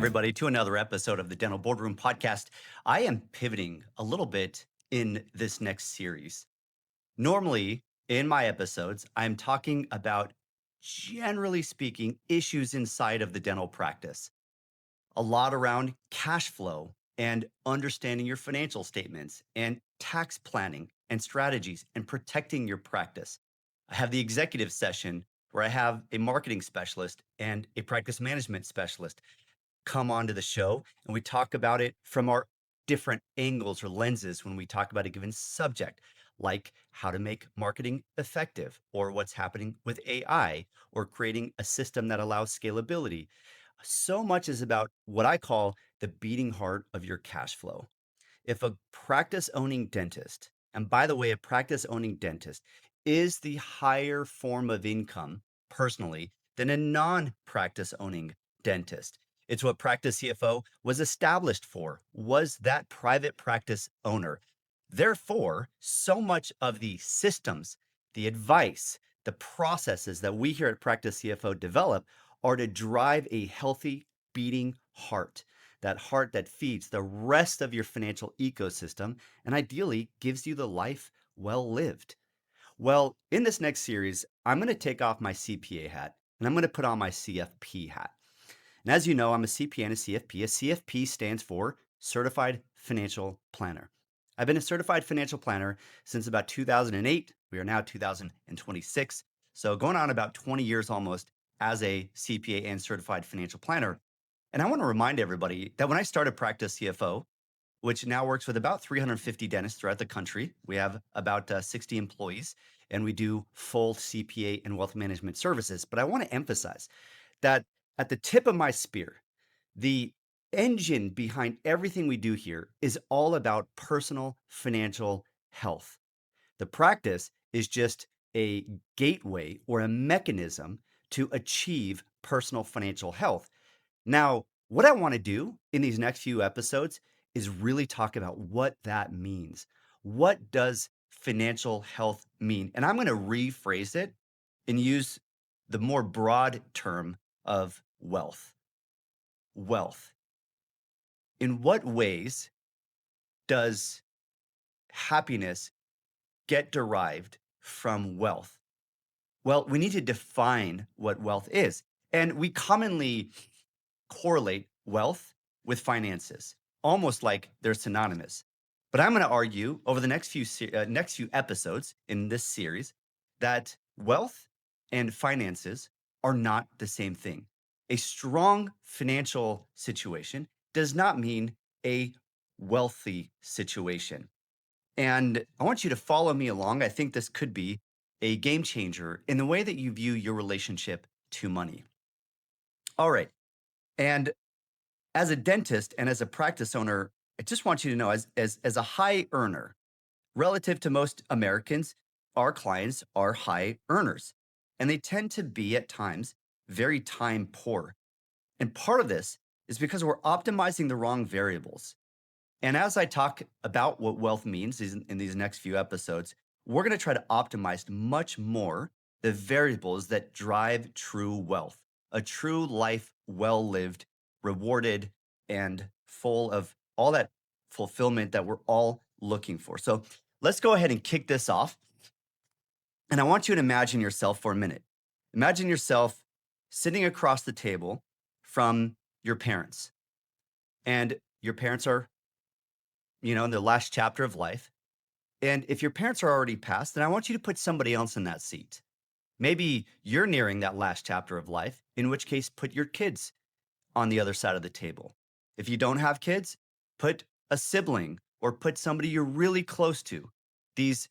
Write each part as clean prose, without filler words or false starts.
everybody, to another episode of the Dental Boardroom Podcast. I am pivoting a little bit in this next series. Normally, in my episodes, I'm talking about, generally speaking, issues inside of the dental practice, a lot around cash flow and understanding your financial statements and tax planning and strategies and protecting your practice. I have the executive session where I have a marketing specialist and a practice management specialist come onto the show and we talk about it from our different angles or lenses when we talk about a given subject, like how to make marketing effective, or what's happening with AI, or creating a system that allows scalability. So much is about what I call the beating heart of your cash flow. If a practice owning dentist, and by the way, a practice owning dentist is the higher form of income personally than a non practice owning dentist. It's what Practice CFO was established for, was that private practice owner. Therefore, so much of the systems, the advice, the processes that we here at Practice CFO develop are to drive a healthy beating heart, that heart that feeds the rest of your financial ecosystem and ideally gives you the life well lived. Well, in this next series, I'm going to take off my CPA hat and I'm going to put on my CFP hat. And as you know, I'm a CPA and a CFP. A CFP stands for Certified Financial Planner. I've been a certified financial planner since about 2008. We are now 2026. So going on about 20 years almost as a CPA and certified financial planner. And I want to remind everybody that when I started Practice CFO, which now works with about 350 dentists throughout the country, we have about 60 employees, and we do full CPA and wealth management services. But I want to emphasize that at the tip of my spear, the engine behind everything we do here is all about personal financial health. The practice is just a gateway or a mechanism to achieve personal financial health. Now, what I want to do in these next few episodes is really talk about what that means. What does financial health mean? And I'm going to rephrase it and use the more broad term of wealth. Wealth. In what ways does happiness get derived from wealth? Well, we need to define what wealth is. And we commonly correlate wealth with finances, almost like they're synonymous. But I'm going to argue over the next few episodes in this series that wealth and finances are not the same thing. A strong financial situation does not mean a wealthy situation. And I want you to follow me along. I think this could be a game changer in the way that you view your relationship to money. All right. And as a dentist and as a practice owner, I just want you to know as a high earner, relative to most Americans, our clients are high earners. And they tend to be at times very time poor. And part of this is because we're optimizing the wrong variables. And as I talk about what wealth means in these next few episodes, we're going to try to optimize much more the variables that drive true wealth, a true life well lived, rewarded, and full of all that fulfillment that we're all looking for. So let's go ahead and kick this off. And I want you to imagine yourself for a minute. Imagine yourself sitting across the table from your parents, and your parents are in the last chapter of life. And if your parents are already passed, then I want you to put somebody else in that seat. Maybe you're nearing that last chapter of life, in which case, put your kids on the other side of the table. If you don't have kids, put a sibling or put somebody you're really close to. These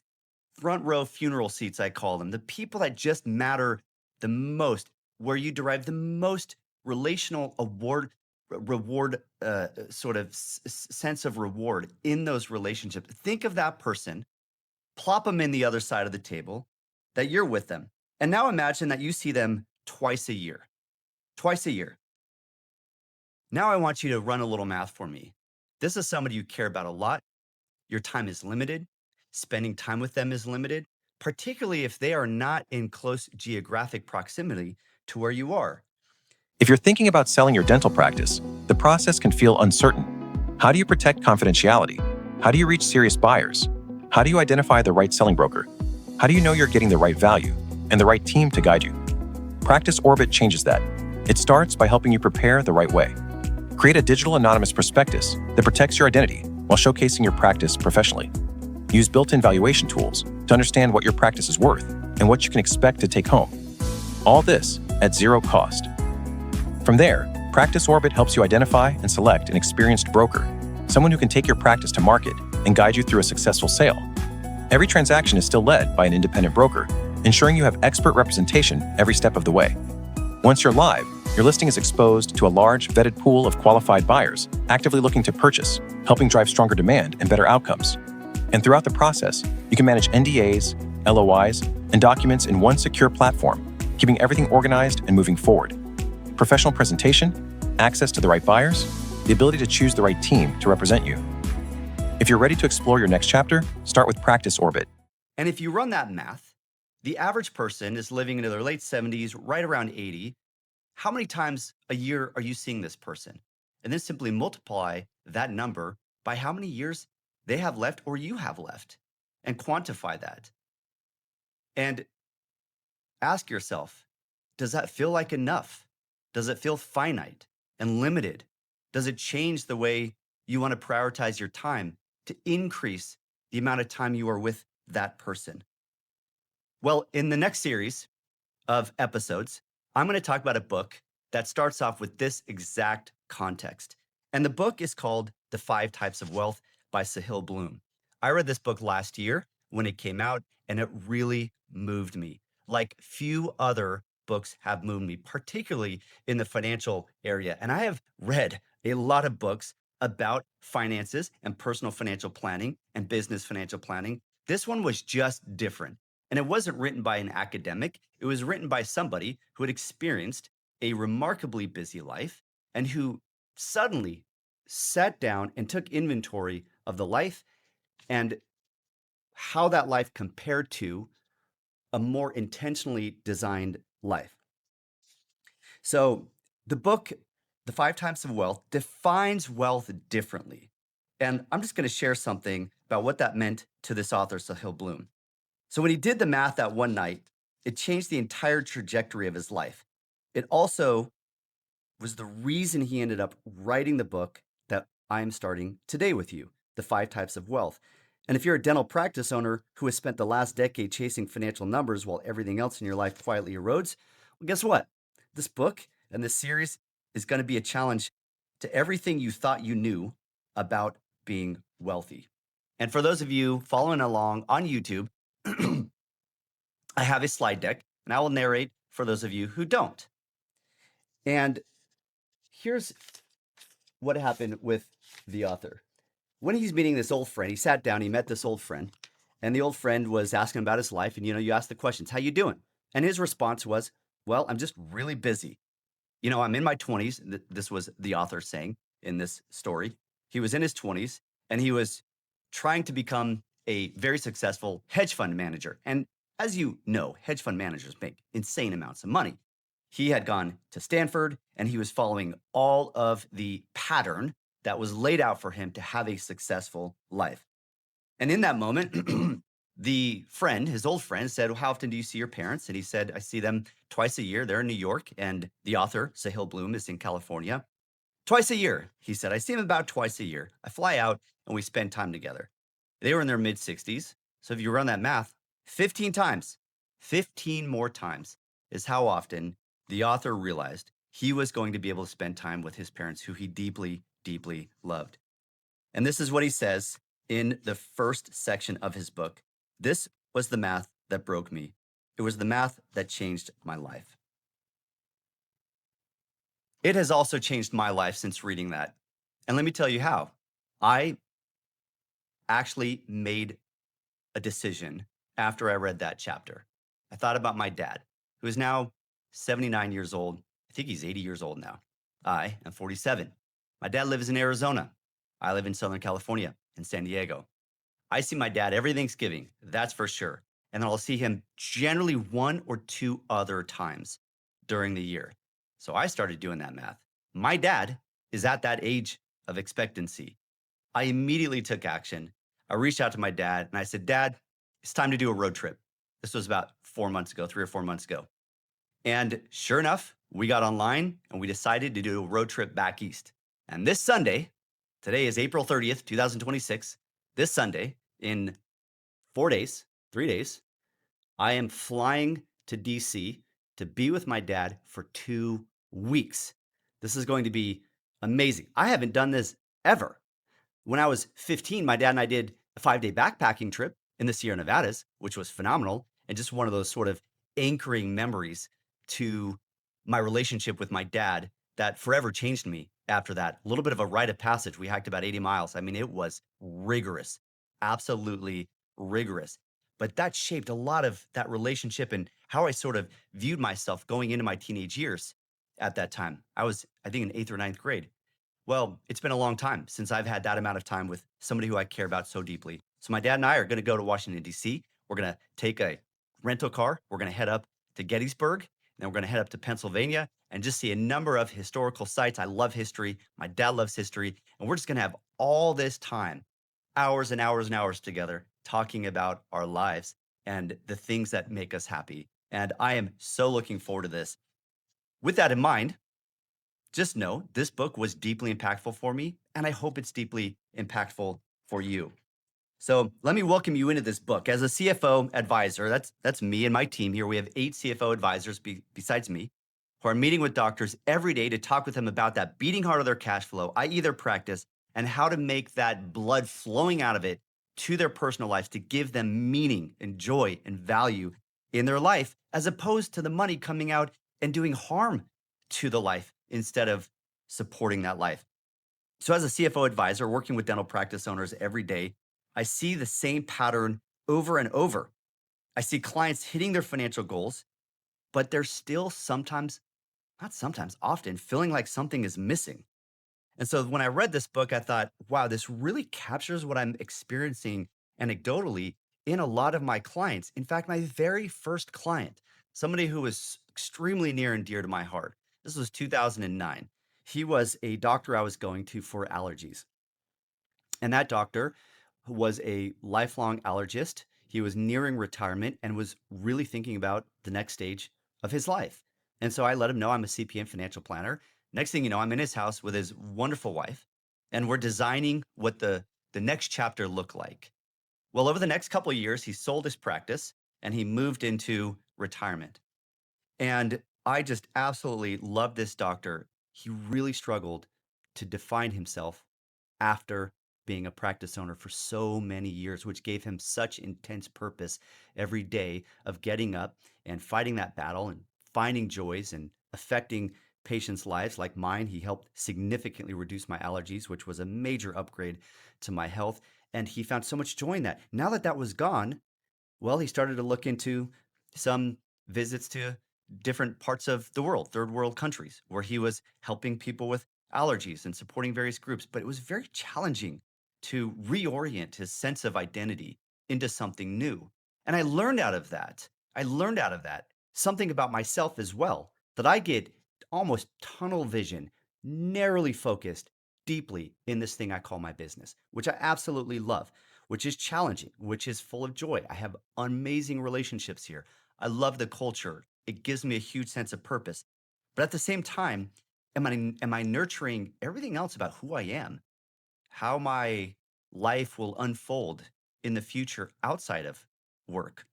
front row funeral seats, I call them, the people that just matter the most, where you derive the most relational reward, sort of sense of reward in those relationships. Think of that person, plop them in the other side of the table, that you're with them. And now imagine that you see them twice a year. Twice a year. Now I want you to run a little math for me. This is somebody you care about a lot. Your time is limited. Spending time with them is limited, particularly if they are not in close geographic proximity to where you are. If you're thinking about selling your dental practice, the process can feel uncertain. How do you protect confidentiality? How do you reach serious buyers? How do you identify the right selling broker? How do you know you're getting the right value and the right team to guide you? Practice Orbit changes that. It starts by helping you prepare the right way. Create a digital anonymous prospectus that protects your identity while showcasing your practice professionally. Use built-in valuation tools to understand what your practice is worth and what you can expect to take home. All this at zero cost. From there, Practice Orbit helps you identify and select an experienced broker, someone who can take your practice to market and guide you through a successful sale. Every transaction is still led by an independent broker, ensuring you have expert representation every step of the way. Once you're live, your listing is exposed to a large, vetted pool of qualified buyers actively looking to purchase, helping drive stronger demand and better outcomes. And throughout the process, you can manage NDAs, LOIs, and documents in one secure platform, keeping everything organized and moving forward. Professional presentation, access to the right buyers, the ability to choose the right team to represent you. If you're ready to explore your next chapter, start with Practice Orbit. And if you run that math, the average person is living into their late 70s, right around 80. How many times a year are you seeing this person? And then simply multiply that number by how many years they have left or you have left and quantify that. And ask yourself, does that feel like enough? Does it feel finite and limited? Does it change the way you want to prioritize your time to increase the amount of time you are with that person? Well, in the next series of episodes, I'm going to talk about a book that starts off with this exact context. And the book is called The 5 Types of Wealth by Sahil Bloom. I read this book last year when it came out, and it really moved me. Like few other books have moved me, particularly in the financial area. And I have read a lot of books about finances and personal financial planning and business financial planning. This one was just different. And it wasn't written by an academic. It was written by somebody who had experienced a remarkably busy life and who suddenly sat down and took inventory of the life and how that life compared to a more intentionally designed life. So the book, The 5 Types of Wealth, defines wealth differently. And I'm just going to share something about what that meant to this author, Sahil Bloom. So when he did the math that one night, it changed the entire trajectory of his life. It also was the reason he ended up writing the book that I'm starting today with you, The 5 Types of Wealth. And if you're a dental practice owner who has spent the last decade chasing financial numbers while everything else in your life quietly erodes, well, guess what? This book and this series is going to be a challenge to everything you thought you knew about being wealthy. And for those of you following along on YouTube, I have a slide deck, and I will narrate for those of you who don't. And here's what happened with the author. When he's meeting this old friend, he sat down, he met this old friend, and the old friend was asking about his life. And, you ask the questions, how you doing? And his response was, well, I'm just really busy. I'm in my 20s. This was the author saying in this story. He was in his 20s, and he was trying to become a very successful hedge fund manager. And as you know, hedge fund managers make insane amounts of money. He had gone to Stanford, and he was following all of the pattern that was laid out for him to have a successful life. And in that moment, the friend, his old friend, said, well, how often do you see your parents? And he said, I see them twice a year. They're in New York. And the author, Sahil Bloom, is in California. Twice a year, he said. I see them about twice a year. I fly out and we spend time together. They were in their mid 60s. So if you run that math, 15 times, 15 more times is how often the author realized he was going to be able to spend time with his parents, who he deeply, deeply loved. And this is what he says in the first section of his book. This was the math that broke me. It was the math that changed my life. It has also changed my life since reading that. And let me tell you how. I actually made a decision after I read that chapter. I thought about my dad, who is now 79 years old. I think he's 80 years old now. I am 47. My dad lives in Arizona. I live in Southern California, in San Diego. I see my dad every Thanksgiving, that's for sure. And then I'll see him generally one or two other times during the year. So I started doing that math. My dad is at that age of expectancy. I immediately took action. I reached out to my dad and I said, Dad, it's time to do a road trip. This was about 4 months ago, 3 or 4 months ago. And sure enough, we got online and we decided to do a road trip back east. And this Sunday, today is April 30th, 2026. This Sunday, in 4 days, 3 days, I am flying to DC to be with my dad for 2 weeks. This is going to be amazing. I haven't done this ever. When I was 15, my dad and I did a 5 day backpacking trip in the Sierra Nevadas, which was phenomenal and just one of those sort of anchoring memories to my relationship with my dad that forever changed me after that. A little bit of a rite of passage. We hiked about 80 miles. I mean, it was rigorous, absolutely rigorous. But that shaped a lot of that relationship and how I sort of viewed myself going into my teenage years at that time. I was, I think, in eighth or ninth grade. Well, it's been a long time since I've had that amount of time with somebody who I care about so deeply. So my dad and I are going to go to Washington D.C. We're going to take a rental car. We're going to head up to Gettysburg, and then we're going to head up to Pennsylvania and just see a number of historical sites. I love history. My dad loves history, and we're just going to have all this time, hours and hours and hours together, talking about our lives and the things that make us happy. And I am so looking forward to this. With that in mind, just know this book was deeply impactful for me, and I hope it's deeply impactful for you. So let me welcome you into this book. As a CFO advisor, that's me and my team here. We have 8 CFO advisors besides me who are meeting with doctors every day to talk with them about that beating heart of their cash flow, i.e. their practice, and how to make that blood flowing out of it to their personal lives to give them meaning and joy and value in their life, as opposed to the money coming out and doing harm to the life instead of supporting that life. So, as a CFO advisor working with dental practice owners every day, I see the same pattern over and over. I see clients hitting their financial goals, but they're still sometimes, not sometimes, often feeling like something is missing. And so when I read this book, I thought, wow, this really captures what I'm experiencing anecdotally in a lot of my clients. In fact, my very first client, somebody who was extremely near and dear to my heart, this was 2009. He was a doctor I was going to for allergies. And that doctor was a lifelong allergist. He was nearing retirement and was really thinking about the next stage of his life. And so I let him know I'm a CPA and financial planner. Next thing you know, I'm in his house with his wonderful wife, and we're designing what the next chapter looked like. Well, over the next couple of years, he sold his practice and he moved into retirement. And I just absolutely love this doctor. He really struggled to define himself after being a practice owner for so many years, which gave him such intense purpose every day of getting up and fighting that battle and finding joys and affecting patients' lives like mine. He helped significantly reduce my allergies, which was a major upgrade to my health. And he found so much joy in that. Now that that was gone, well, he started to look into some visits to different parts of the world, third world countries, where he was helping people with allergies and supporting various groups. But it was very challenging to reorient his sense of identity into something new. And I learned out of that. I learned out of that something about myself as well, that I get almost tunnel vision, narrowly focused deeply in this thing I call my business, which I absolutely love, which is challenging, which is full of joy. I have amazing relationships here. I love the culture. It gives me a huge sense of purpose. But at the same time, am I nurturing everything else about who I am, how my life will unfold in the future outside of work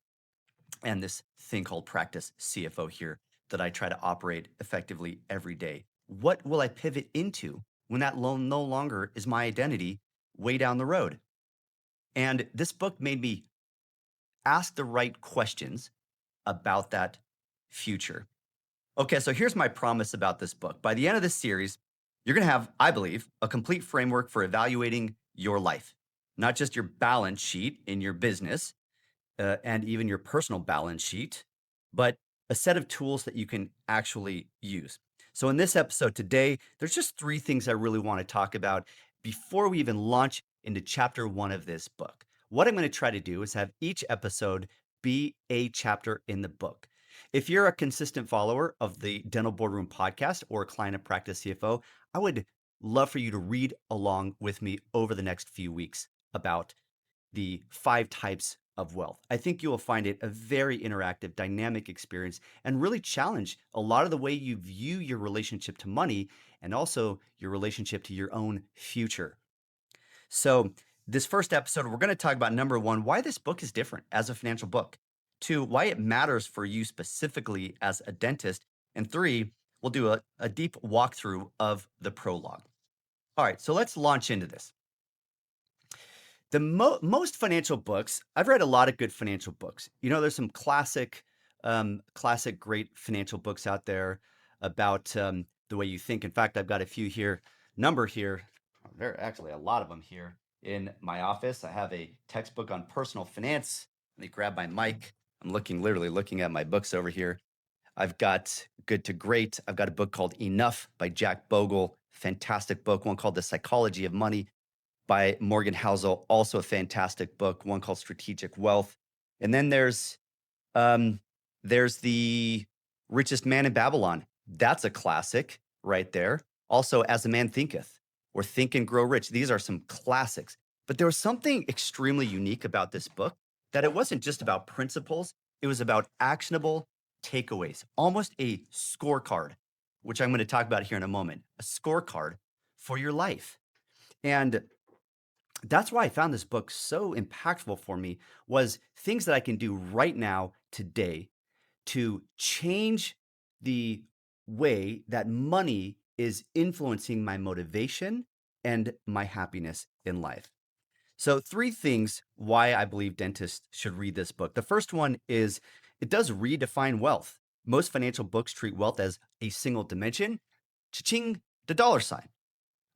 and this thing called Practice CFO here that I try to operate effectively every day? What will I pivot into when that no longer is my identity way down the road? And this book made me ask the right questions about that future. Okay, so here's my promise about this book. By the end of this series, you're going to have, I believe, a complete framework for evaluating your life, not just your balance sheet in your business and even your personal balance sheet, but a set of tools that you can actually use. So, in this episode today, there's just 3 things I really want to talk about before we even launch into chapter 1 of this book. What I'm going to try to do is have each episode be a chapter in the book. If you're a consistent follower of the Dental Boardroom podcast or a client of Practice CFO, I would love for you to read along with me over the next few weeks about the 5 types of wealth. I think you will find it a very interactive, dynamic experience and really challenge a lot of the way you view your relationship to money and also your relationship to your own future. So, this first episode, we're going to talk about number one, why this book is different as a financial book. Two, why it matters for you specifically as a dentist. And three, we'll do a deep walkthrough of the prologue. All right, so let's launch into this. The most financial books, I've read a lot of good financial books. There's some classic, great financial books out there about the way you think. In fact, I've got a few here, number here. There are actually a lot of them here in my office. I have a textbook on personal finance. Let me grab my mic. I'm literally looking at my books over here. I've got Good to Great. I've got a book called Enough by Jack Bogle. Fantastic book. One called The Psychology of Money by Morgan Housel, also a fantastic book, one called Strategic Wealth. And then um, there's The Richest Man in Babylon. That's a classic right there. Also, As a Man Thinketh or Think and Grow Rich. These are some classics. But there was something extremely unique about this book, that it wasn't just about principles, it was about actionable takeaways, almost a scorecard, which I'm going to talk about here in a moment, a scorecard for your life. And that's why I found this book so impactful for me, was things that I can do right now today to change the way that money is influencing my motivation and my happiness in life. So 3 things why I believe dentists should read this book. The first one is it does redefine wealth. Most financial books treat wealth as a single dimension, cha-ching, the dollar sign.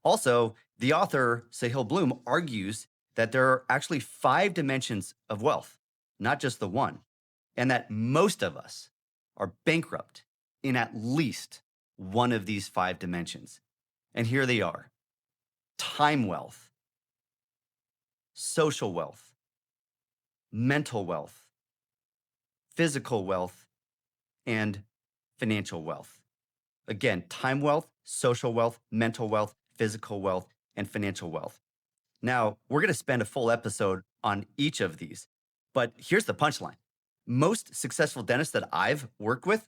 Also, the author, Sahil Bloom, argues that there are actually 5 dimensions of wealth, not just the one, and that most of us are bankrupt in at least one of these 5 dimensions. And here they are: time wealth, social wealth, mental wealth, physical wealth, and financial wealth. Again, time wealth, social wealth, mental wealth, physical wealth, and financial wealth. Now, we're going to spend a full episode on each of these, but here's the punchline. Most successful dentists that I've worked with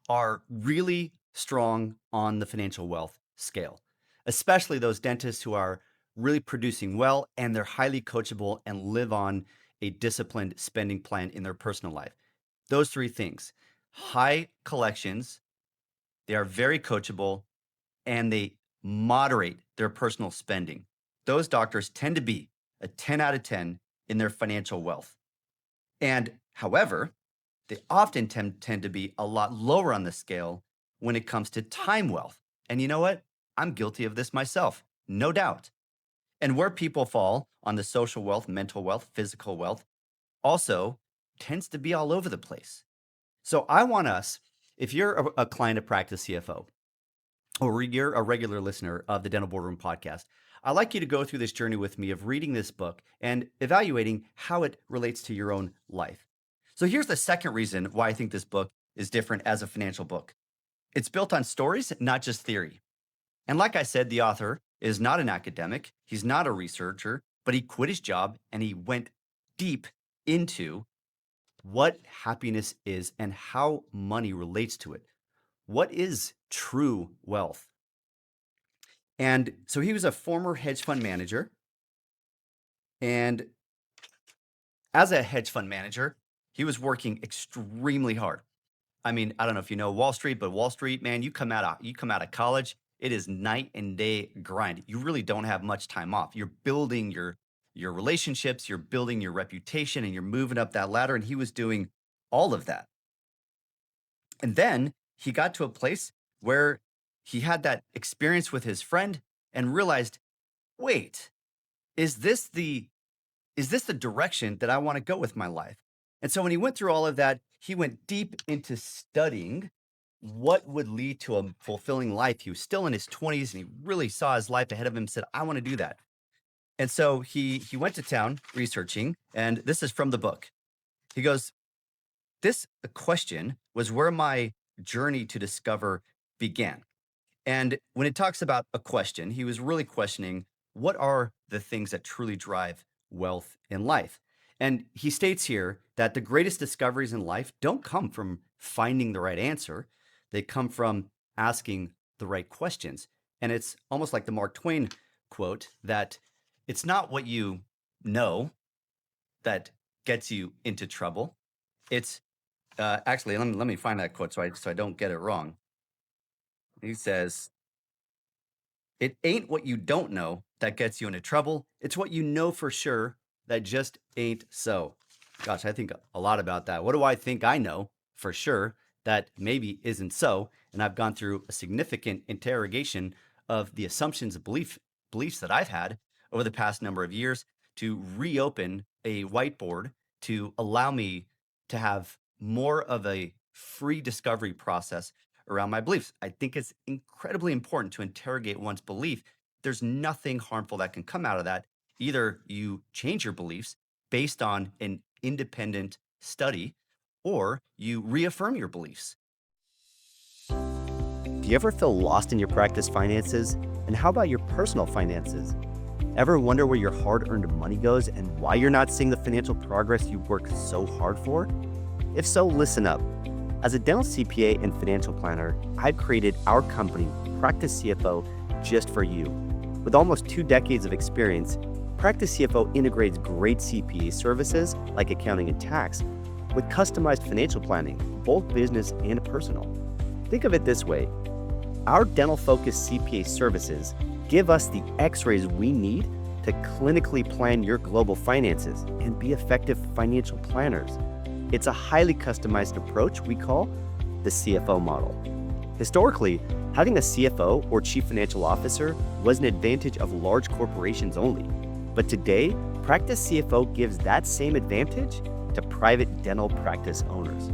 are really strong on the financial wealth scale, especially those dentists who are really producing well and they're highly coachable and live on a disciplined spending plan in their personal life. Those 3 things: high collections, they are very coachable, and they moderate their personal spending. Those doctors tend to be a 10 out of 10 in their financial wealth. And however, they often tend to be a lot lower on the scale when it comes to time wealth. And you know what? I'm guilty of this myself, no doubt. And where people fall on the social wealth, mental wealth, physical wealth also tends to be all over the place. So I want us, if you're a client of Practice CFO, or you're a regular listener of the Dental Boardroom podcast, I'd like you to go through this journey with me of reading this book and evaluating how it relates to your own life. So here's the second reason why I think this book is different as a financial book. It's built on stories, not just theory. And like I said, the author is not an academic, he's not a researcher, but he quit his job and he went deep into what happiness is and how money relates to it. What is true wealth? And so he was a former hedge fund manager. And as a hedge fund manager, he was working extremely hard. I mean, I don't know if you know Wall Street, but Wall Street, man, you come out of college, it is night and day grind. You really don't have much time off. You're building your relationships, you're building your reputation, and you're moving up that ladder. And he was doing all of that. And then he got to a place where he had that experience with his friend and realized, wait, is this the direction that I want to go with my life? And so when he went through all of that, he went deep into studying what would lead to a fulfilling life. He was still in his 20s and he really saw his life ahead of him and said, I want to do that. And so he went to town researching, and this is from the book. He goes, This question was where my journey to discover began. And when it talks about a question, he was really questioning what are the things that truly drive wealth in life. And he states here that the greatest discoveries in life don't come from finding the right answer, they come from asking the right questions. And it's almost like the Mark Twain quote that it's not what you know that gets you into trouble. It's actually, let me find that quote so I don't get it wrong. He says, it ain't what you don't know that gets you into trouble. It's what you know for sure that just ain't so. Gosh, I think a lot about that. What do I think I know for sure that maybe isn't so? And I've gone through a significant interrogation of the assumptions and beliefs that I've had over the past number of years to reopen a whiteboard to allow me to have more of a free discovery process around my beliefs. I think it's incredibly important to interrogate one's belief. There's nothing harmful that can come out of that. Either you change your beliefs based on an independent study, or you reaffirm your beliefs. Do you ever feel lost in your practice finances? And how about your personal finances? Ever wonder where your hard earned money goes and why you're not seeing the financial progress you worked so hard for? If so, listen up. As a dental CPA and financial planner, I've created our company, Practice CFO, just for you. With almost 2 decades of experience, Practice CFO integrates great CPA services like accounting and tax with customized financial planning, both business and personal. Think of it this way. Our dental-focused CPA services give us the x-rays we need to clinically plan your global finances and be effective financial planners. It's a highly customized approach we call the CFO model. Historically, having a CFO or chief financial officer was an advantage of large corporations only. But today, Practice CFO gives that same advantage to private dental practice owners.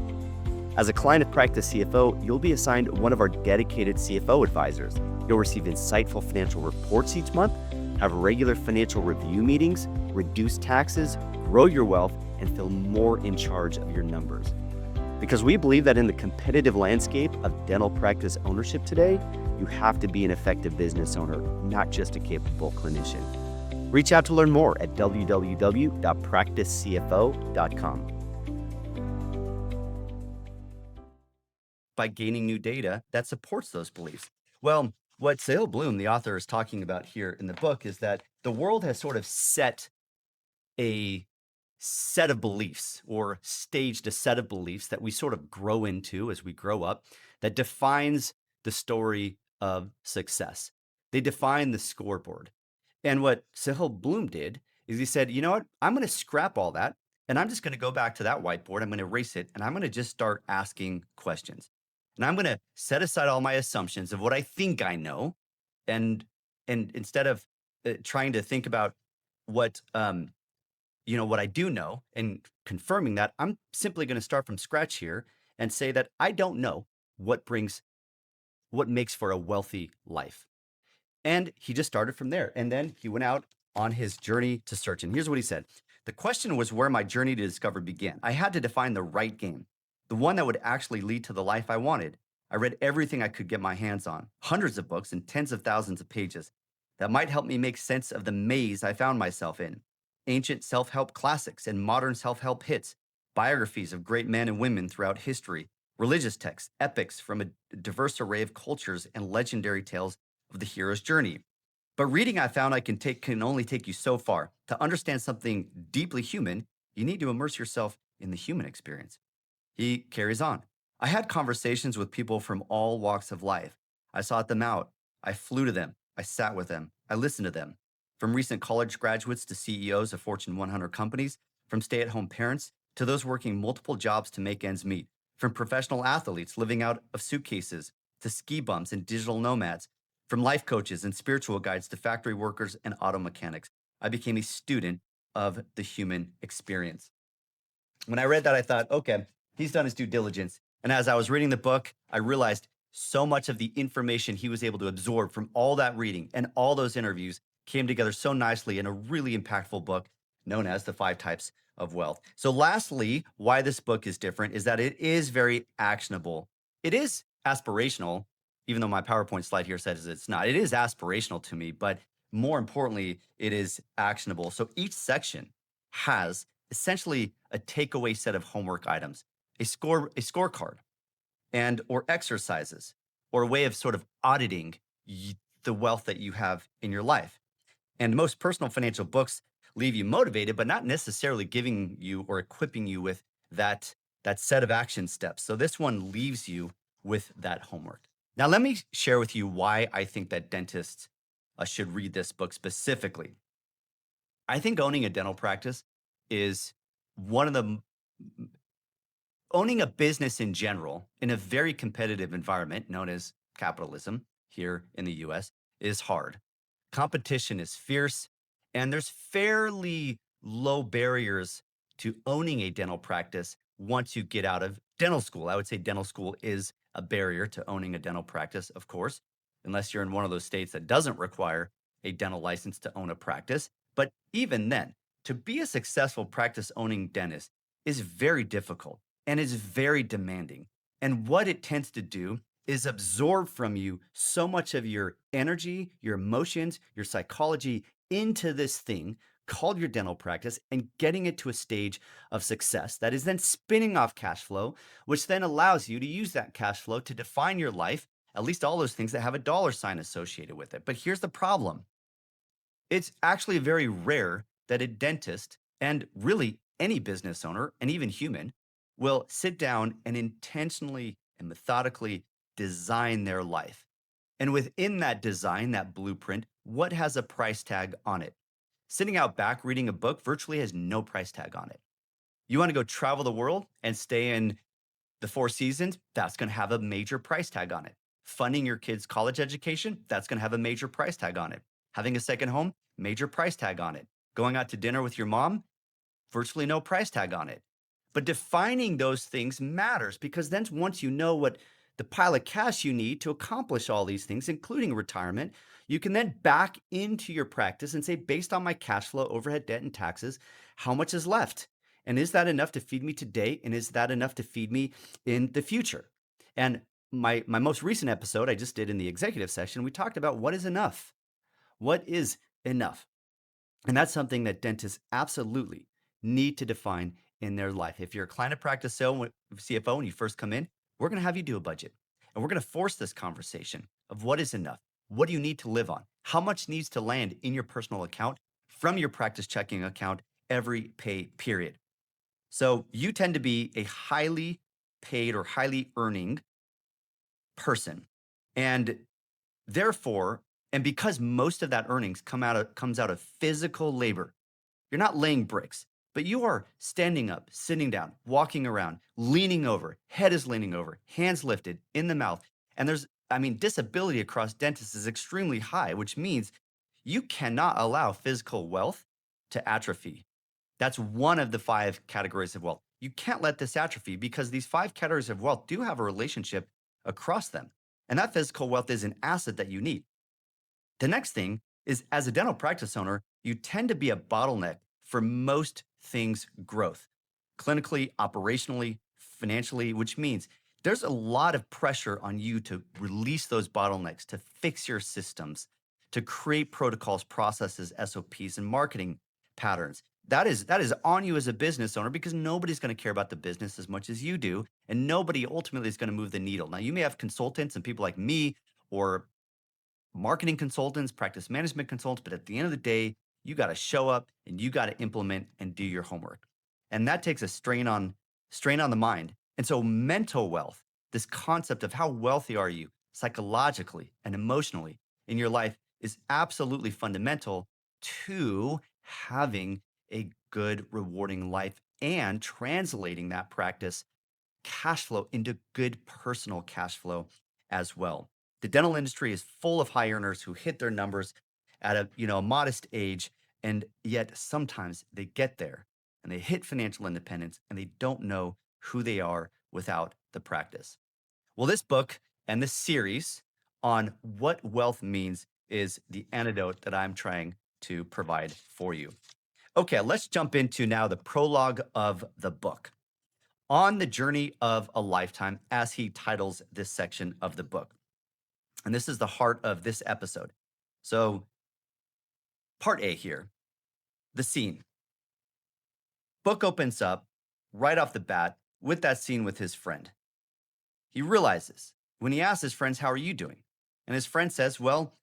As a client of Practice CFO, you'll be assigned one of our dedicated CFO advisors. You'll receive insightful financial reports each month, have regular financial review meetings, reduce taxes, grow your wealth, and feel more in charge of your numbers. Because we believe that in the competitive landscape of dental practice ownership today, you have to be an effective business owner, not just a capable clinician. Reach out to learn more at www.practicecfo.com. By gaining new data that supports those beliefs. Well, what Sahil Bloom, the author, is talking about here in the book is that the world has sort of set a set of beliefs or staged a set of beliefs that we sort of grow into as we grow up that defines the story of success. They define the scoreboard. And what Sahil Bloom did is he said, you know what? I'm going to scrap all that and I'm just going to go back to that whiteboard. I'm going to erase it and I'm going to just start asking questions. And I'm going to set aside all my assumptions of what I think I know and instead of trying to think about what what I do know and confirming that, I'm simply going to start from scratch here and say that I don't know what makes for a wealthy life. And he just started from there. And then he went out on his journey to search. And here's what he said. The question was where my journey to discover began. I had to define the right game, the one that would actually lead to the life I wanted. I read everything I could get my hands on, hundreds of books and tens of thousands of pages that might help me make sense of the maze I found myself in. Ancient self-help classics and modern self-help hits, biographies of great men and women throughout history, religious texts, epics from a diverse array of cultures, and legendary tales of the hero's journey. But reading, I found, can only take you so far. To understand something deeply human, you need to immerse yourself in the human experience. He carries on. I had conversations with people from all walks of life. I sought them out. I flew to them. I sat with them. I listened to them. From recent college graduates to CEOs of Fortune 100 companies, from stay-at-home parents to those working multiple jobs to make ends meet, from professional athletes living out of suitcases to ski bums and digital nomads, from life coaches and spiritual guides to factory workers and auto mechanics. I became a student of the human experience. When I read that, I thought, okay, he's done his due diligence. And as I was reading the book, I realized so much of the information he was able to absorb from all that reading and all those interviews came together so nicely in a really impactful book known as The 5 Types of wealth. So, lastly, why this book is different is that it is very actionable. It is aspirational, even though my PowerPoint slide here says it's not. It is aspirational to me, but more importantly, it is actionable. So, each section has essentially a takeaway set of homework items, a scorecard, and or exercises, or a way of sort of auditing the wealth that you have in your life. And most personal financial books leave you motivated, but not necessarily giving you or equipping you with that set of action steps. So this one leaves you with that homework. Now, let me share with you why I think that dentists should read this book specifically. I think owning a dental practice is one of the owning a business in general in a very competitive environment known as capitalism here in the US is hard. Competition is fierce, and there's fairly low barriers to owning a dental practice once you get out of dental school. I would say dental school is a barrier to owning a dental practice, of course, unless you're in one of those states that doesn't require a dental license to own a practice. But even then, to be a successful practice owning dentist is very difficult and is very demanding. And what it tends to do is absorb from you so much of your energy, your emotions, your psychology into this thing called your dental practice and getting it to a stage of success that is then spinning off cash flow, which then allows you to use that cash flow to define your life, at least all those things that have a dollar sign associated with it. But here's the problem: it's actually very rare that a dentist, and really any business owner and even human, will sit down and intentionally and methodically design their life. And within that design, that blueprint, what has a price tag on it? Sitting out back reading a book virtually has no price tag on it. You want to go travel the world and stay in the Four Seasons? That's going to have a major price tag on it. Funding your kids' college education? That's going to have a major price tag on it. Having a second home? Major price tag on it. Going out to dinner with your mom? Virtually no price tag on it. But defining those things matters, because then once you know what the pile of cash you need to accomplish all these things, including retirement, you can then back into your practice and say, based on my cash flow, overhead, debt, and taxes, how much is left? And is that enough to feed me today? And is that enough to feed me in the future? And my most recent episode I just did in the executive session, we talked about what is enough. What is enough? And that's something that dentists absolutely need to define in their life. If you're a client of practice CFO and you first come in, we're going to have you do a budget. And we're going to force this conversation of what is enough? What do you need to live on? How much needs to land in your personal account from your practice checking account every pay period? So you tend to be a highly paid or highly earning person. And therefore, and because most of that earnings comes out of physical labor, you're not laying bricks, but you are standing up, sitting down, walking around, leaning over, head is leaning over, hands lifted in the mouth. And disability across dentists is extremely high, which means you cannot allow physical wealth to atrophy. That's one of the five categories of wealth. You can't let this atrophy, because these five categories of wealth do have a relationship across them. And that physical wealth is an asset that you need. The next thing is, as a dental practice owner, you tend to be a bottleneck for most things growth, clinically, operationally, financially, which means there's a lot of pressure on you to release those bottlenecks, to fix your systems, to create protocols, processes, SOPs, and marketing patterns. That is on you as a business owner, because nobody's going to care about the business as much as you do, and nobody ultimately is going to move the needle. Now, you may have consultants and people like me, or marketing consultants, practice management consultants, but at the end of the day, you got to show up and you got to implement and do your homework. And that takes a strain on the mind. And so mental wealth, this concept of how wealthy are you psychologically and emotionally in your life, is absolutely fundamental to having a good, rewarding life and translating that practice cash flow into good personal cash flow as well. The dental industry is full of high earners who hit their numbers at a modest age, and yet sometimes they get there and they hit financial independence and they don't know who they are without the practice. Well, this book and this series on what wealth means is the antidote that I'm trying to provide for you. Okay, let's jump into now the prologue of the book. On the journey of a lifetime, as he titles this section of the book. And this is the heart of this episode. So, part A here, the scene. Book opens up right off the bat with that scene with his friend. He realizes when he asks his friends, "How are you doing?" And his friend says, "Well,"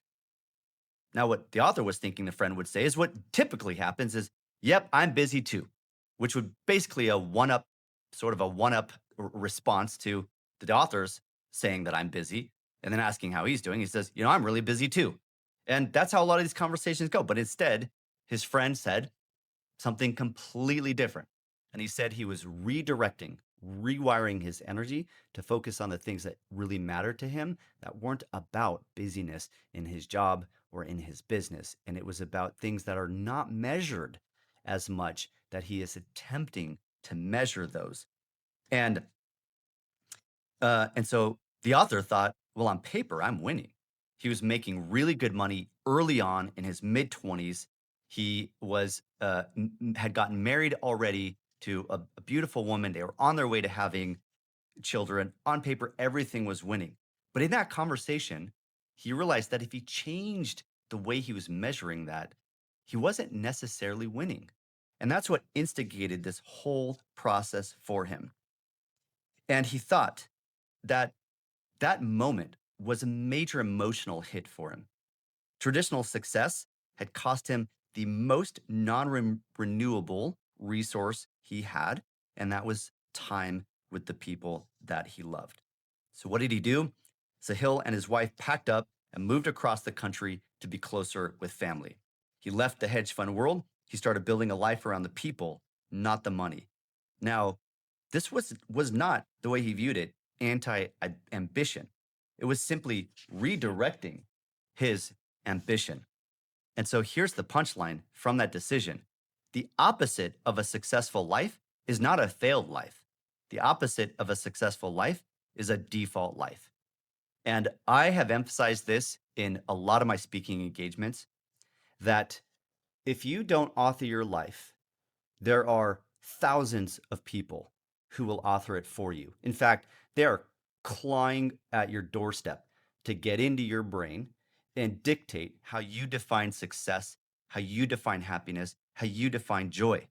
now what the author was thinking the friend would say is what typically happens is, "Yep, I'm busy too," which would basically a one up, sort of a one up response to the author's saying that I'm busy and then asking how he's doing. He says, "I'm really busy too." And that's how a lot of these conversations go. But instead, his friend said, something completely different. And he said he was redirecting, rewiring his energy to focus on the things that really mattered to him that weren't about busyness in his job or in his business. And it was about things that are not measured as much that he is attempting to measure those. And so the author thought, well, on paper, I'm winning. He was making really good money early on in his mid 20s. He was had gotten married already to a beautiful woman. They were on their way to having children. On paper, everything was winning. But in that conversation, he realized that if he changed the way he was measuring that, he wasn't necessarily winning. And that's what instigated this whole process for him. And he thought that that moment was a major emotional hit for him. Traditional success had cost him the most non renewable resource he had, and that was time with the people that he loved. So, what did he do? Sahil and his wife packed up and moved across the country to be closer with family. He left the hedge fund world. He started building a life around the people, not the money. Now, this was not the way he viewed it, anti ambition. It was simply redirecting his ambition. And so here's the punchline from that decision. The opposite of a successful life is not a failed life. The opposite of a successful life is a default life. And I have emphasized this in a lot of my speaking engagements that if you don't author your life, there are thousands of people who will author it for you. In fact, they are clawing at your doorstep to get into your brain and dictate how you define success, how you define happiness, how you define joy.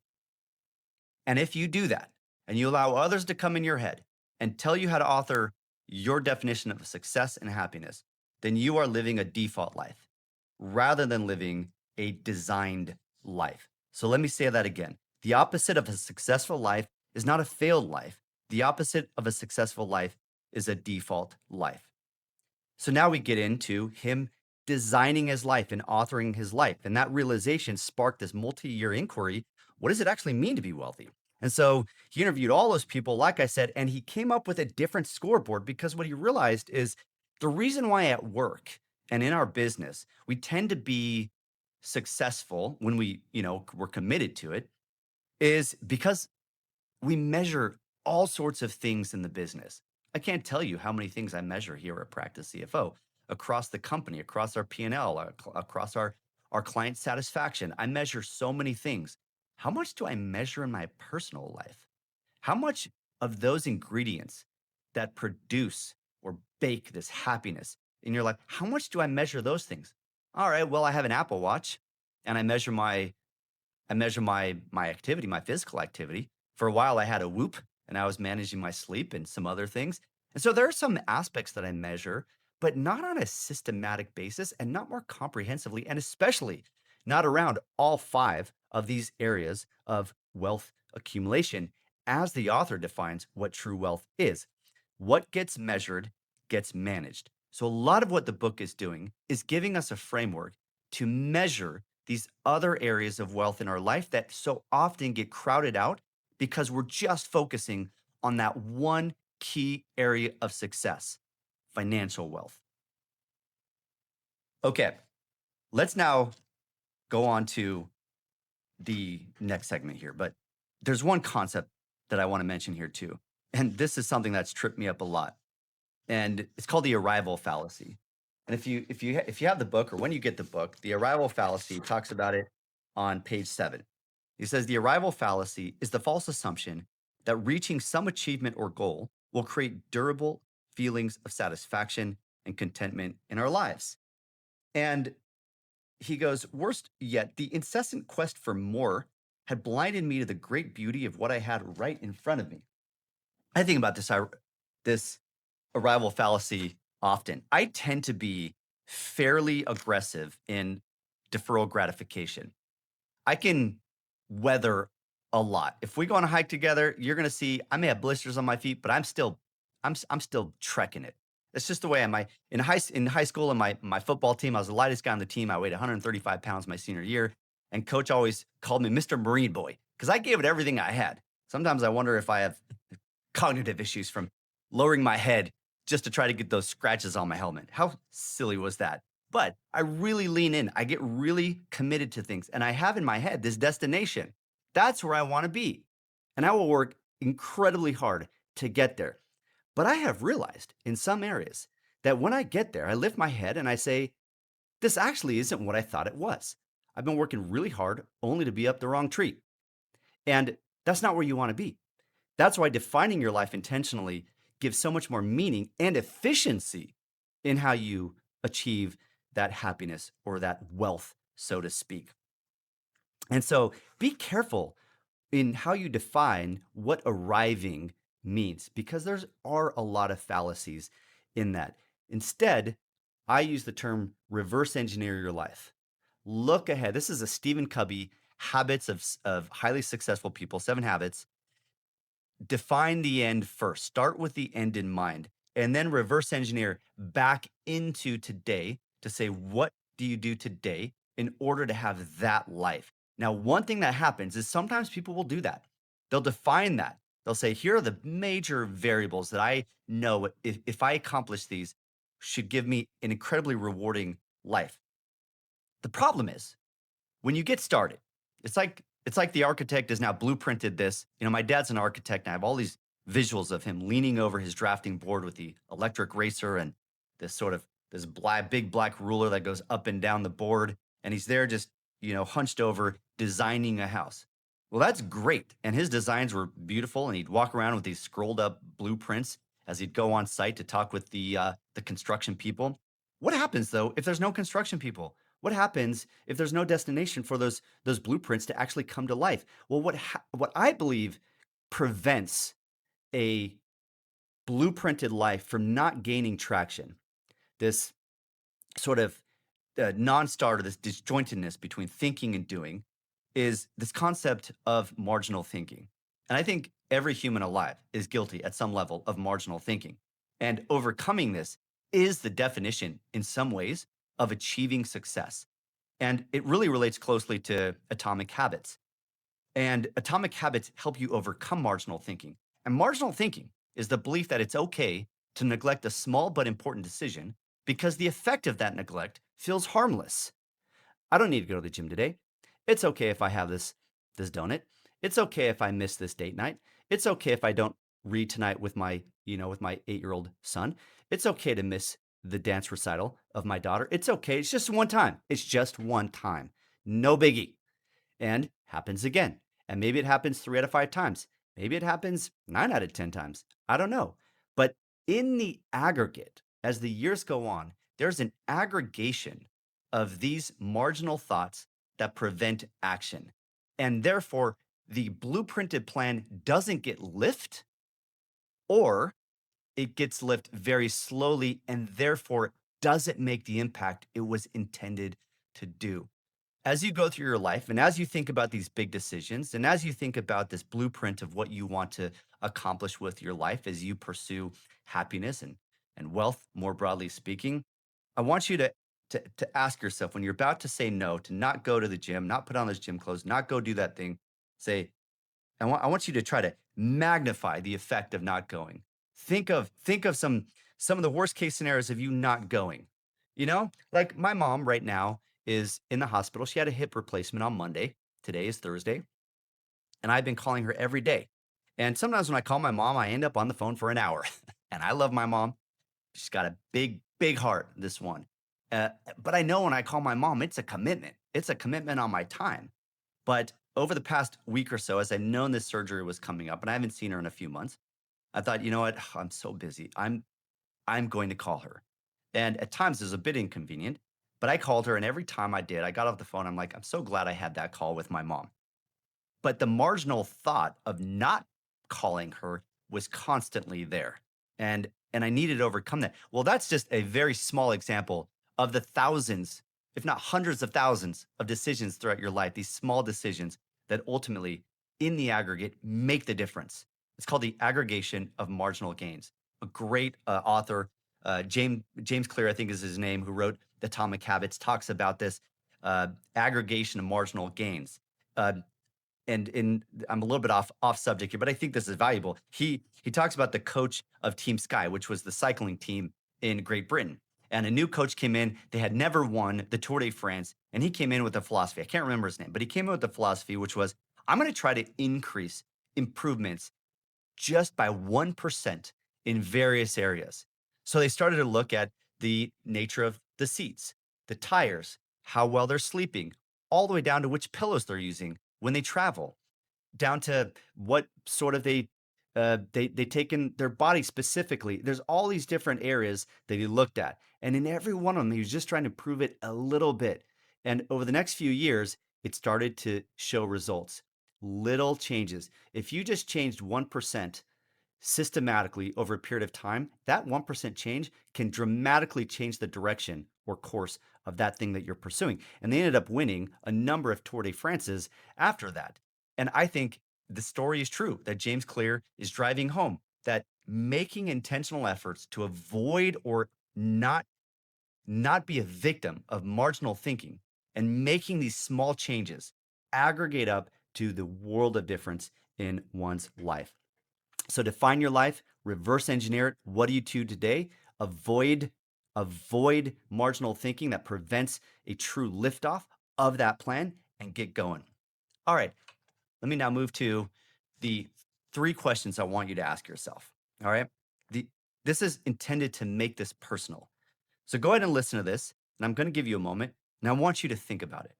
And if you do that and you allow others to come in your head and tell you how to author your definition of success and happiness, then you are living a default life rather than living a designed life. So let me say that again. The opposite of a successful life is not a failed life. The opposite of a successful life is a default life. So now we get into him designing his life and authoring his life. And that realization sparked this multi-year inquiry. What does it actually mean to be wealthy? And so he interviewed all those people, like I said, and he came up with a different scoreboard because what he realized is the reason why at work and in our business, we tend to be successful when we're committed to it is because we measure all sorts of things in the business. I can't tell you how many things I measure here at Practice CFO across the company, across our P&L, across our client satisfaction. I measure so many things. How much do I measure in my personal life? How much of those ingredients that produce or bake this happiness in your life, how much do I measure those things? All right, well, I have an Apple Watch and I measure my activity, my physical activity. For a while, I had a Whoop, and I was managing my sleep and some other things. And so there are some aspects that I measure, but not on a systematic basis and not more comprehensively, and especially not around all five of these areas of wealth accumulation, as the author defines what true wealth is. What gets measured gets managed. So a lot of what the book is doing is giving us a framework to measure these other areas of wealth in our life that so often get crowded out because we're just focusing on that one key area of success, financial wealth. Okay, let's now go on to the next segment here, but there's one concept that I want to mention here too. And this is something that's tripped me up a lot. And it's called the arrival fallacy. And if you have the book or when you get the book, the arrival fallacy talks about it on page 7. He says the arrival fallacy is the false assumption that reaching some achievement or goal will create durable feelings of satisfaction and contentment in our lives. And he goes, worst yet, the incessant quest for more had blinded me to the great beauty of what I had right in front of me. I think about this arrival fallacy often. I tend to be fairly aggressive in deferral gratification. I can weather a lot. If we go on a hike together, you're gonna see I may have blisters on my feet, but I'm still trekking it. It's just the way am. I in high school in my football team, I was the lightest guy on the team. I weighed 135 pounds my senior year, and coach always called me Mr. Marine Boy because I gave it everything I had. Sometimes I wonder if I have cognitive issues from lowering my head just to try to get those scratches on my helmet. How silly was that? But I really lean in. I get really committed to things, and I have in my head this destination. That's where I want to be. And I will work incredibly hard to get there. But I have realized in some areas that when I get there, I lift my head and I say, this actually isn't what I thought it was. I've been working really hard only to be up the wrong tree. And that's not where you want to be. That's why defining your life intentionally gives so much more meaning and efficiency in how you achieve that happiness or that wealth, so to speak. And so be careful in how you define what arriving means because are a lot of fallacies in that. Instead, I use the term reverse engineer your life. Look ahead. This is a Stephen Covey habits of highly successful people, 7 habits. Define the end first. Start with the end in mind, and then reverse engineer back into today to say, what do you do today in order to have that life? Now, one thing that happens is sometimes people will do that. They'll define that. They'll say, here are the major variables that I know if I accomplish these should give me an incredibly rewarding life. The problem is when you get started, it's like the architect has now blueprinted this. You know, my dad's an architect, and I have all these visuals of him leaning over his drafting board with the electric racer and this big black ruler that goes up and down the board, and he's there just hunched over designing a house. Well, that's great, and his designs were beautiful, and he'd walk around with these scrolled up blueprints as he'd go on site to talk with the construction people. What happens though if there's no construction people? What happens if there's no destination for those blueprints to actually come to life? Well, what I believe prevents a blueprinted life from not gaining traction, this sort of non-starter, this disjointedness between thinking and doing, is this concept of marginal thinking. And I think every human alive is guilty at some level of marginal thinking. And overcoming this is the definition, in some ways, of achieving success. And it really relates closely to atomic habits. And atomic habits help you overcome marginal thinking. And marginal thinking is the belief that it's okay to neglect a small but important decision because the effect of that neglect feels harmless. I don't need to go to the gym today. It's okay if I have this donut. It's okay if I miss this date night. It's okay if I don't read tonight with my 8-year-old son. It's okay to miss the dance recital of my daughter. It's okay. It's just one time. It's just one time. No biggie. And happens again. And maybe it happens 3 out of 5 times. Maybe it happens 9 out of 10 times. I don't know. But in the aggregate, as the years go on, there's an aggregation of these marginal thoughts that prevent action. And therefore, the blueprinted plan doesn't get lift, or it gets lift very slowly and therefore doesn't make the impact it was intended to do. As you go through your life and as you think about these big decisions and as you think about this blueprint of what you want to accomplish with your life as you pursue happiness and wealth, more broadly speaking, I want you to ask yourself when you're about to say no, to not go to the gym, not put on those gym clothes, not go do that thing, say, I want you to try to magnify the effect of not going. Think of some of the worst case scenarios of you not going. Like my mom right now is in the hospital. She had a hip replacement on Monday. Today is Thursday, and I've been calling her every day. And sometimes when I call my mom, I end up on the phone for an hour. And I love my mom. She's got a big heart, this one. But I know when I call my mom, it's a commitment. It's a commitment on my time. But over the past week or so, as I known this surgery was coming up and I haven't seen her in a few months, I thought, you know what? I'm so busy. I'm going to call her. And at times it was a bit inconvenient, but I called her and every time I did, I got off the phone. I'm like, I'm so glad I had that call with my mom. But the marginal thought of not calling her was constantly there. And I needed to overcome that. Well, that's just a very small example of the thousands, if not hundreds of thousands of decisions throughout your life, these small decisions that ultimately in the aggregate make the difference. It's called the aggregation of marginal gains. A great author, James Clear, I think is his name, who wrote Atomic Habits, talks about this aggregation of marginal gains. Uh, and I'm a little bit off subject here, but I think this is valuable. He talks about the coach of Team Sky, which was the cycling team in Great Britain. And a new coach came in. They had never won the Tour de France, and he came in with a philosophy. I can't remember his name, but he came in with the philosophy, which was, I'm going to try to increase improvements just by 1% in various areas. So they started to look at the nature of the seats, the tires, how well they're sleeping, all the way down to which pillows they're using when they travel, down to what sort of they take in their body specifically. There's all these different areas that he looked at, and in every one of them, he was just trying to prove it a little bit. And over the next few years, it started to show results. Little changes. If you just changed 1% systematically over a period of time, that 1% change can dramatically change the direction or course of that thing that you're pursuing. And they ended up winning a number of Tour de France's after that. And I think the story is true that James Clear is driving home that making intentional efforts to avoid or not not be a victim of marginal thinking and making these small changes aggregate up to the world of difference in one's life. So define your life, reverse engineer it. What do you do today? Avoid marginal thinking that prevents a true liftoff of that plan and get going. All right, let me now move to the three questions I want you to ask yourself. All right. This is intended to make this personal. So go ahead and listen to this, and I'm going to give you a moment, and I want you to think about it.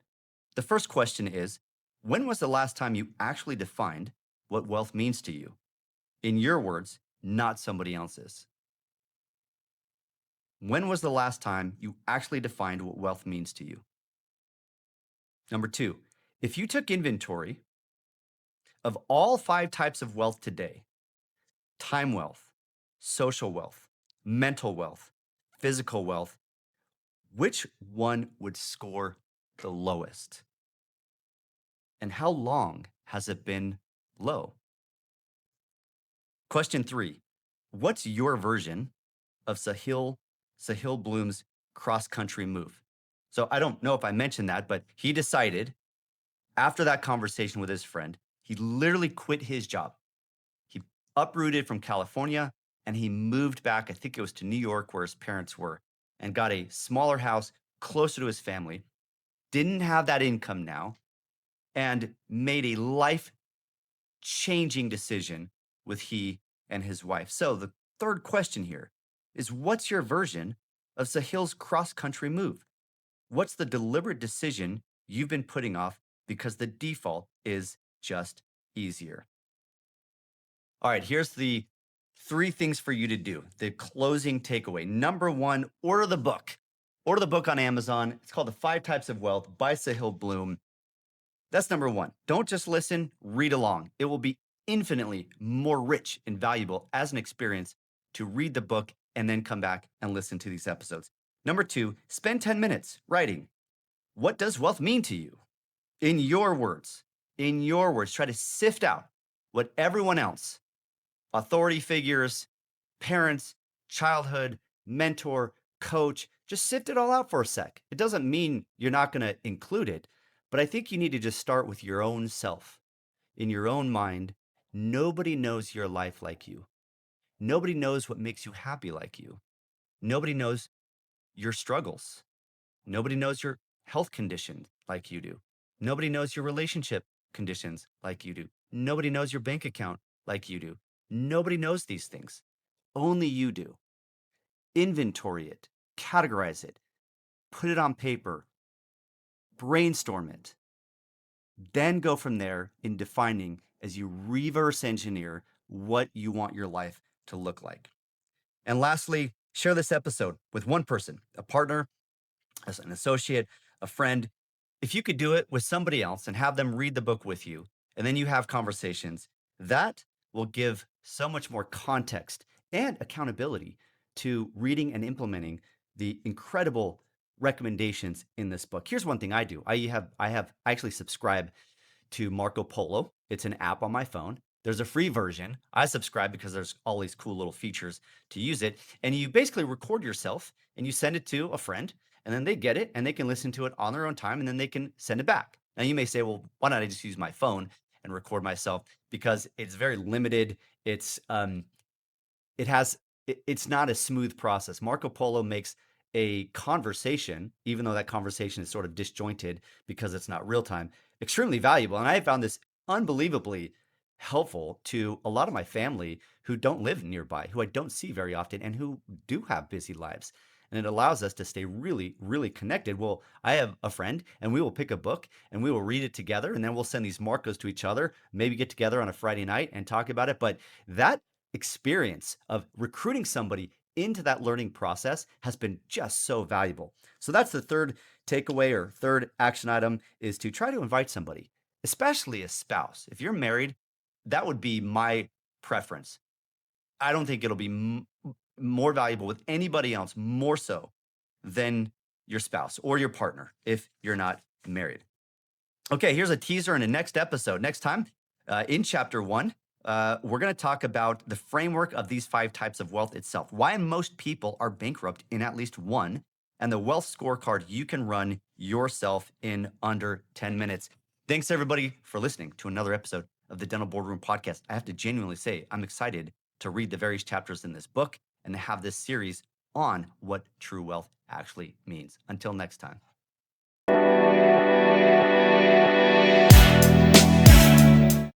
The first question is, when was the last time you actually defined what wealth means to you? In your words, not somebody else's. When was the last time you actually defined what wealth means to you? Number two, if you took inventory of all five types of wealth today, time wealth, social wealth, mental wealth, physical wealth, which one would score the lowest? And how long has it been low? Question three, what's your version of Sahil Bloom's cross-country move? So I don't know if I mentioned that, but he decided after that conversation with his friend, he literally quit his job. He uprooted from California and he moved back, I think it was to New York where his parents were, and got a smaller house closer to his family, didn't have that income now, and made a life-changing decision with he and his wife. So the third question here is, what's your version of Sahil's cross-country move? What's the deliberate decision you've been putting off because the default is just easier? All right, here's the three things for you to do. The closing takeaway. Number one, order the book. Order the book on Amazon. It's called The Five Types of Wealth by Sahil Bloom. That's number one. Don't just listen, read along. It will be infinitely more rich and valuable as an experience to read the book and then come back and listen to these episodes. Number two, spend 10 minutes writing. What does wealth mean to you? In your words, try to sift out what everyone else, authority figures, parents, childhood, mentor, coach, just sift it all out for a sec. It doesn't mean you're not going to include it, but I think you need to just start with your own self. In your own mind, nobody knows your life like you. Nobody knows what makes you happy like you. Nobody knows your struggles. Nobody knows your health condition like you do. Nobody knows your relationship conditions like you do. Nobody knows your bank account like you do. Nobody knows these things. Only you do. Inventory it, categorize it, put it on paper, brainstorm it, Then go from there in defining as you reverse engineer what you want your life to look like. And lastly, share this episode with one person, a partner, as an associate, a friend. If you could do it with somebody else and have them read the book with you, and then you have conversations, that will give so much more context and accountability to reading and implementing the incredible recommendations in this book. Here's one thing I do. I actually subscribe to Marco Polo. It's an app on my phone. There's a free version. I subscribe because there's all these cool little features to use it. And you basically record yourself and you send it to a friend, and then they get it and they can listen to it on their own time, and then they can send it back. Now you may say, well, why not I just use my phone and record myself? Because it's very limited. It has it's not a smooth process. Marco Polo makes a conversation, even though that conversation is sort of disjointed because it's not real time, extremely valuable. And I have found this unbelievably helpful to a lot of my family who don't live nearby, who I don't see very often, and who do have busy lives. And it allows us to stay really, really connected. Well, I have a friend, and we will pick a book and we will read it together, and then we'll send these Marcos to each other, maybe get together on a Friday night and talk about it. But that experience of recruiting somebody into that learning process has been just so valuable. So that's the third takeaway or third action item, is to try to invite somebody, especially a spouse. If you're married, that would be my preference. I don't think it'll be more valuable with anybody else, more so than your spouse or your partner if you're not married. Okay, here's a teaser in the next episode. Next time, in chapter 1, we're going to talk about the framework of these 5 types of wealth itself, why most people are bankrupt in at least one, and the wealth scorecard you can run yourself in under 10 minutes. Thanks, everybody, for listening to another episode of the Dental Boardroom Podcast. I have to genuinely say, I'm excited to read the various chapters in this book and to have this series on what true wealth actually means. Until next time.